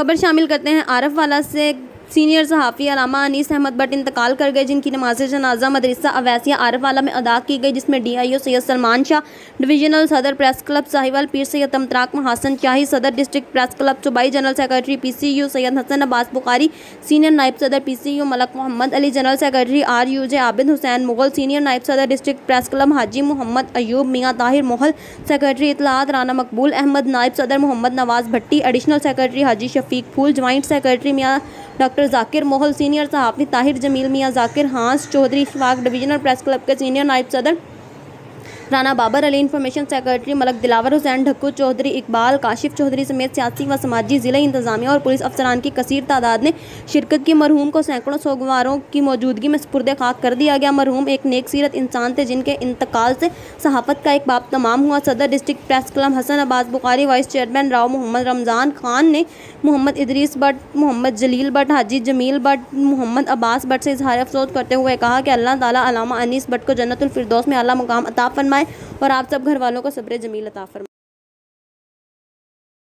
खबर शामिल करते हैं आरफ वाला से। सीनियर सहाफ़ी अलामा अनीस अहमद भट्ट इंतकाल कर गए, जिनकी नमाज जनाजा मदरसा अवैसिया आरफ वाला में अदा की गई, जिसमें DIO सैयद सलमान शाह, डिवीजनल सदर प्रेस क्लब साहिवाल पीर सैयद तमतराक महासन शाही, सदर डिस्ट्रिक्ट प्रेस क्लब सूबाई, general secretary PCU Syed Hasan Abbas Bukhari, senior नायब सदर PCU Malak Mohammad Ali, general secretary RUJ Abid Hussain Mughal, senior नायब सदर district press club Haji Mohammad Ayub Mian Tahir Mohal, secretary इतलात राना मकबूल अहमद, नायब सदर Mohammad Nawaz Bhatti, additional secretary Haji Shafiq Phool, joint secretary मियाँ डॉक्टर जाकिर मोहल, सीनियर सहाफ़ी ताहिर जमील मियाँ Zakir Hans Chaudhry Ishfaq, divisional press club के सीनियर नायब सदर राना बाबर अली, इंफॉर्मेशन सेक्रेटरी मलक दिलावर हुसैन ढक्कू चौधरी, इकबाल काशिफ चौधरी समेत सियासी व समाजी ज़िला इंतजामिया और पुलिस अफसरान की कसीर तादाद ने शिरकत की। मरहूम को सैकड़ों सोगवारों की मौजूदगी में सुपुर्द खाक कर दिया गया। मरहूम एक नेक सीरत इंसान थे, जिनके इंतकाल से सहाफ़त का एक बाब तमाम हुआ। सदर district press club Hasan Abbas Bukhari, vice chairman Rao Mohammad Ramzan Khan ने मोहम्मद इदरीस भट्ट, मोहम्मद जलील भट्ट, हाजी जमील भट्ट, मोहम्मद अब्बास भट्ट से इजहार अफसोस करते हुए कहा कि अल्लाह ताला अलामा अनीस भट्ट को जन्नतुल फिरदौस में आला मुकाम अता फरमाए और आप सब घर वालों को सब्र जमील अता फरमाए।